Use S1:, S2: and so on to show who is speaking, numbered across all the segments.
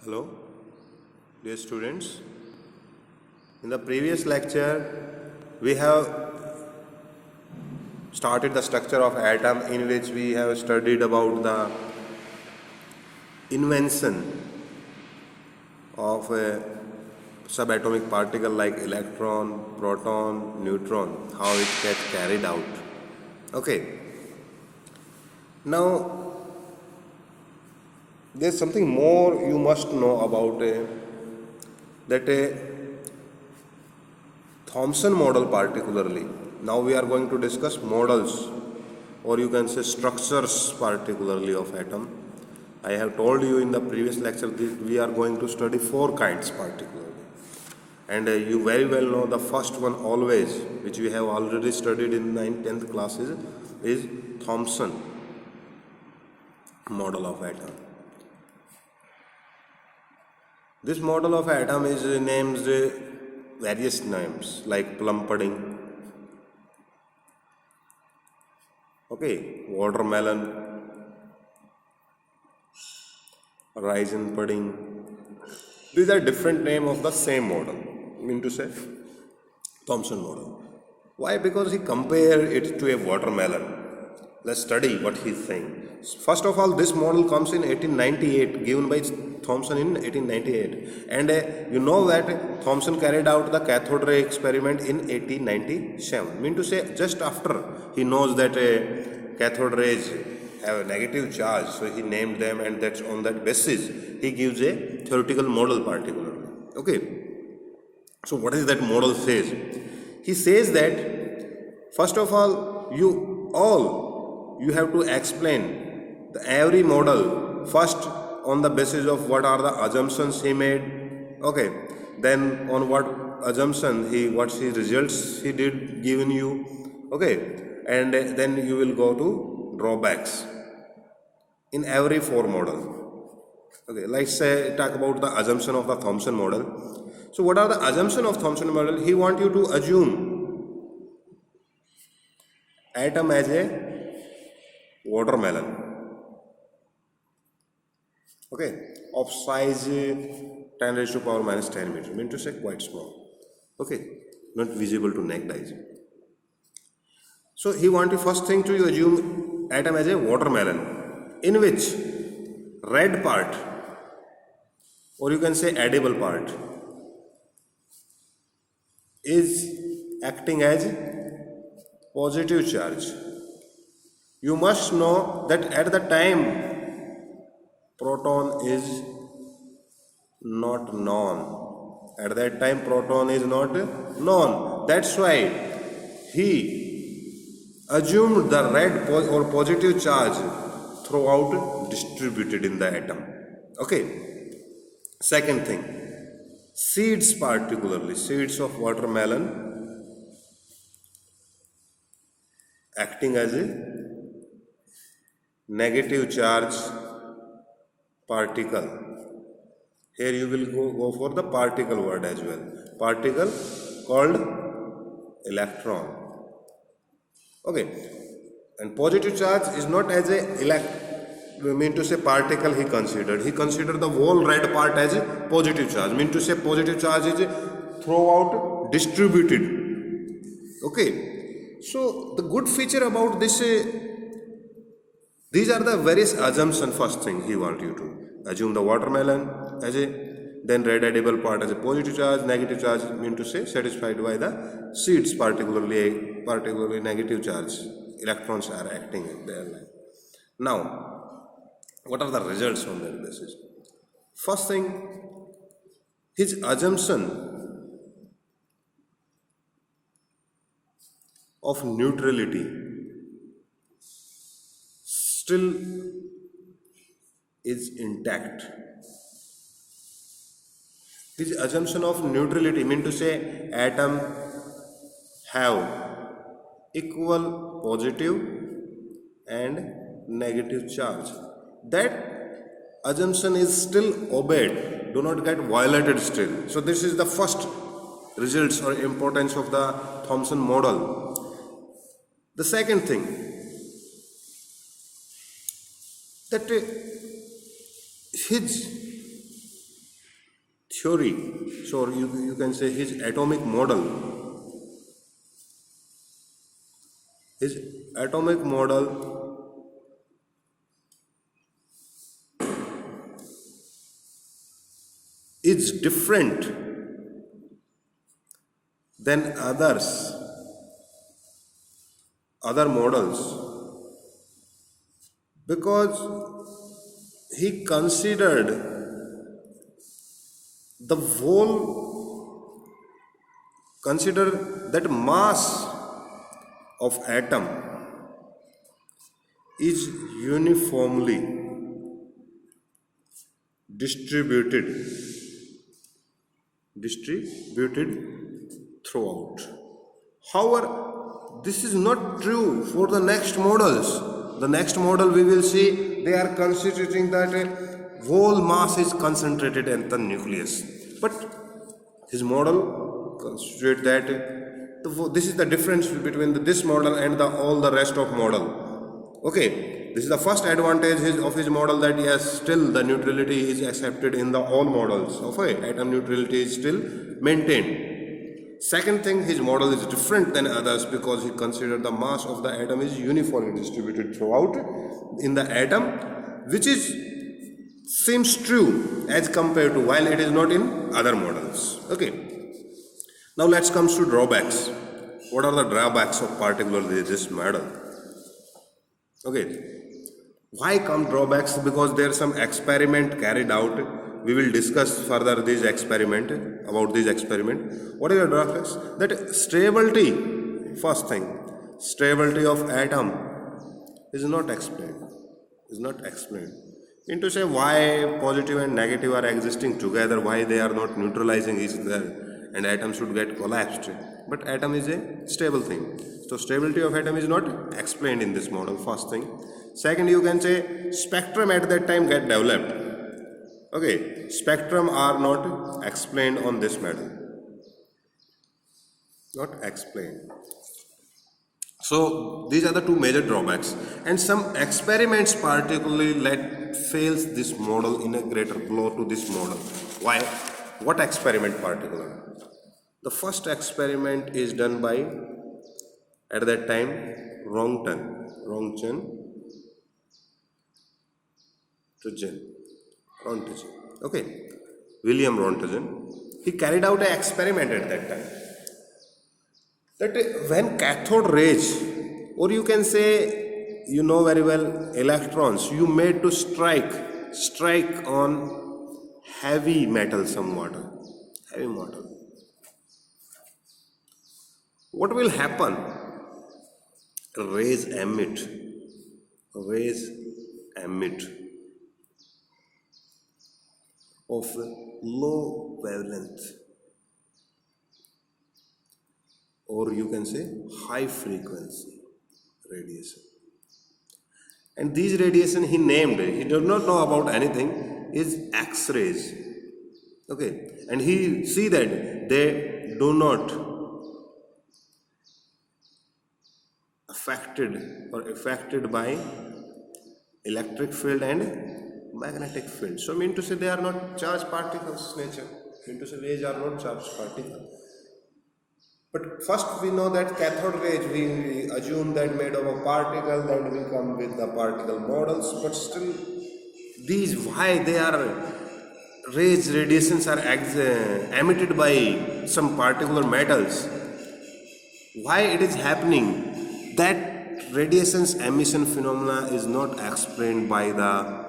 S1: Hello, dear students. In the previous lecture, we have started the structure of atom, in which we have studied about the invention of a subatomic particle like electron, proton, neutron, how it gets carried out. Okay. Now, there's something more you must know about that Thomson model particularly. Now we are going to discuss models, or you can say structures particularly of atom. I have told you in the previous lecture that we are going to study 4 kinds particularly. And you very well know the first one always, which we have already studied in 9th, 10th classes, is Thomson model of atom. This model of atom is named various names like plum pudding, watermelon, raisin pudding. These are different names of the same model. I mean to say Thomson model. Why? Because he compared it to a watermelon. Let's study what he's saying. First of all, this model comes in 1898, given by Thomson in 1898. And you know that Thomson carried out the cathode ray experiment in 1897. Mean to say, just after he knows that cathode rays have a negative charge, so he named them, and that's on that basis he gives a theoretical model particularly. Okay. So what is that model says? He says that first of all, you have to explain every model first on the basis of what are the assumptions he made. Okay, then on what assumption what's his results he did given you. Okay, and then you will go to drawbacks in every 4 model. Okay, let's say talk about the assumption of the Thomson model. So what are the assumption of Thomson model? He want you to assume atom as a watermelon, of size 10 raised to power minus 10 meter, mean to say quite small, not visible to naked eyes. So he want to first thing to assume atom as a watermelon, in which red part, or you can say edible part, is acting as positive charge. You must know that at the time proton is not known. At that time proton is not known. That's why he assumed the red or positive charge throughout distributed in the atom. Okay. Second thing, seeds particularly, seeds of watermelon acting as a negative charge particle. Here you will go for the particle word as well. Particle called electron. Okay. And positive charge is not as a particle he considered. He considered the whole red part as a positive charge. Mean to say positive charge is throughout distributed. Okay. So the good feature about this these are the various assumptions. First thing he wants you to assume the watermelon as then red edible part as a positive charge, negative charge mean to say satisfied by the seeds, particularly negative charge. Electrons are acting there. Now, what are the results on that basis? First thing, his assumption of neutrality still is intact. His assumption of neutrality mean to say atom have equal positive and negative charge. That assumption is still obeyed, do not get violated still. So this is the first results or importance of the Thomson model. The second thing, that his theory, so you can say his atomic model, his atomic model is different than other models, because he considered the whole, consider that mass of atom is uniformly distributed throughout. However, this is not true for the next models. The next model we will see, they are considering that whole mass is concentrated at the nucleus. But his model considered that this is the difference between this model and all the rest of model. Okay, this is the first advantage of his model, that yes, still the neutrality is accepted in the all models. Okay, atom neutrality is still maintained. Second thing, his model is different than others because he considered the mass of the atom is uniformly distributed throughout in the atom, which seems true as compared to, while it is not in other models. Okay. Now let's come to drawbacks. What are the drawbacks of particularly this model? Okay. Why come drawbacks? Because there is some experiment carried out. We will discuss further about this experiment. What are the drawbacks? That stability, first thing, stability of atom is not explained. Mean to say, why positive and negative are existing together, why they are not neutralizing each other, and atom should get collapsed. But atom is a stable thing. So stability of atom is not explained in this model, first thing. Second, you can say spectrum at that time get developed. Okay, spectrum are not explained on this model. Not explained. So these are the two major drawbacks, and some experiments particularly fails this model in a greater blow to this model. Why? What experiment particularly? The first experiment is done by, at that time, Rontgen. Okay, William Rontgen. He carried out an experiment at that time, that when cathode rays, or you can say, you know very well, electrons, you made to strike on heavy metal somewhat, heavy metal. What will happen? Rays emit of low wavelength, or you can say high frequency radiation. And these radiation he named, he does not know about anything, is X-rays. Okay, and he see that they do not affected by electric field and magnetic field. So mean to say they are not charged particles nature. Mean to say rays are not charged particles. But first we know that cathode rays, we assume that made of a particle, then we come with the particle models, but still these, why they are radiations are emitted by some particular metals, why it is happening, that radiations emission phenomena is not explained by the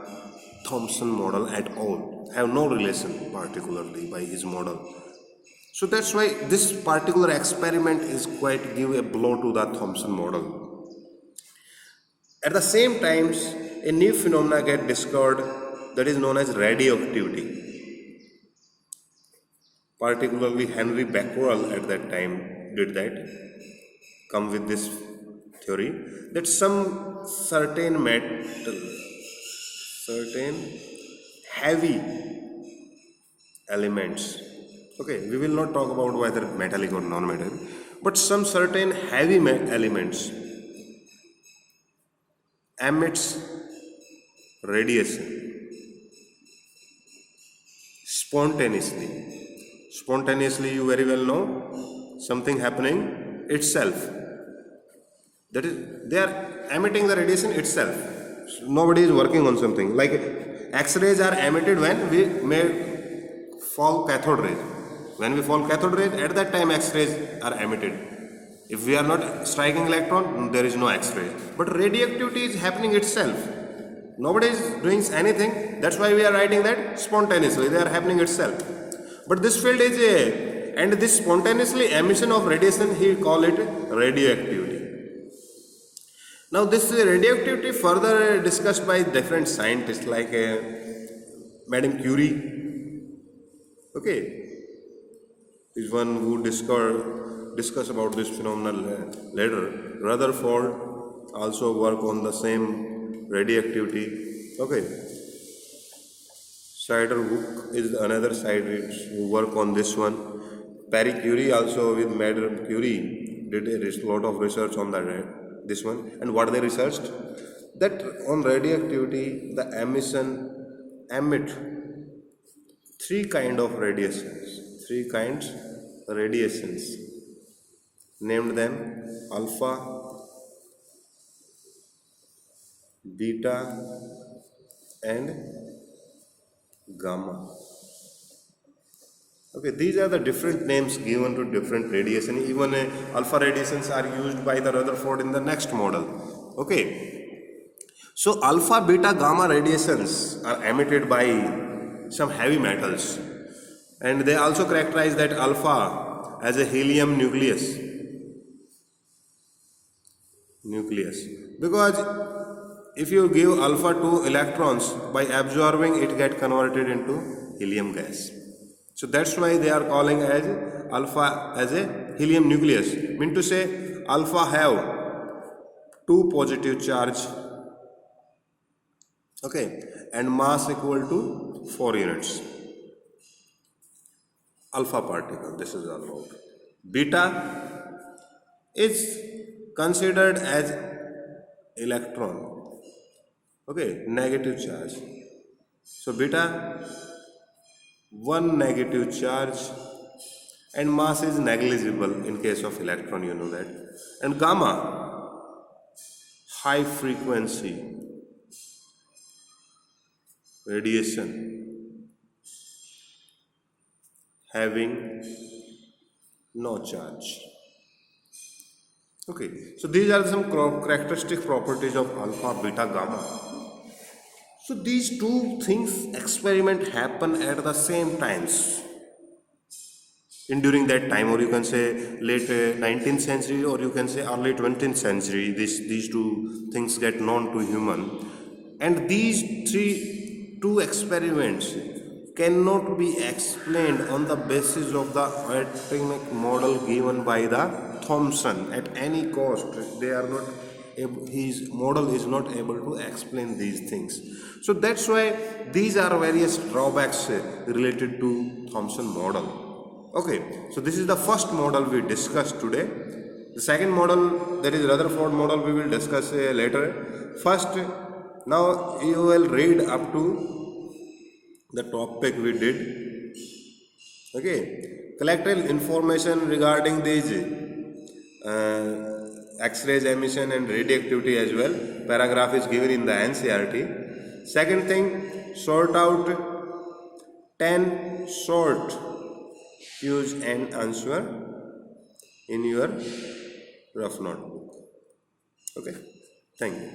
S1: Thomson model at all, have no relation particularly by his model. So that's why this particular experiment is quite give a blow to the Thomson model. At the same time, a new phenomena get discovered that is known as radioactivity. Particularly Henry Becquerel at that time did that, come with this theory that some certain metal, certain heavy elements, okay, we will not talk about whether metallic or non-metallic, but some certain heavy elements emits radiation, spontaneously. Spontaneously, you very well know, something happening itself. That is, they are emitting the radiation itself. Nobody is working on something. Like X-rays are emitted when we may fall cathode rays. When we fall cathode rays, at that time X-rays are emitted. If we are not striking electron, there is no X-ray. But radioactivity is happening itself. Nobody is doing anything. That's why we are writing that spontaneously. They are happening itself. But this field is and this spontaneously emission of radiation, he call it radioactivity. Now this radioactivity further discussed by different scientists like Madame Curie. Okay, is one who discuss about this phenomenon later. Rutherford also work on the same radioactivity. Okay, Cider-Hook is another scientist who work on this one. Marie Curie also with Madame Curie did a lot of research on this one. And what they researched? That on radioactivity, the emit three kinds of radiations. Named them alpha, beta, and gamma. Okay, these are the different names given to different radiation. Even alpha radiations are used by the Rutherford in the next model. Okay, so alpha, beta, gamma radiations are emitted by some heavy metals, and they also characterize that alpha as a helium nucleus, because if you give alpha to electrons, by absorbing it get converted into helium gas. So that's why they are calling as alpha as a helium nucleus. Mean to say alpha have 2 positive charge, okay, and mass equal to 4 units. Alpha particle, this is all about. Beta is considered as electron, okay, negative charge. So beta 1 negative charge, and mass is negligible in case of electron, you know that. And gamma, high frequency radiation having no charge. Okay, so these are some characteristic properties of alpha, beta, gamma. So these two things experiment happen at the same times during that time, or you can say late 19th century, or you can say early 20th century. These two things get known to human, and these two experiments cannot be explained on the basis of the atomic model given by the Thomson at any cost. They are not able, his model is not able to explain these things. So that's why these are various drawbacks related to Thomson model. Okay, so this is the first model we discussed today. The second model, that is Rutherford model, we will discuss later. First, now you will read up to the topic we did. Okay, collected information regarding these X-rays emission and radioactivity as well. Paragraph is given in the NCERT. Second thing, sort out 10 short Q's and answer in your rough notebook. Okay, thank you.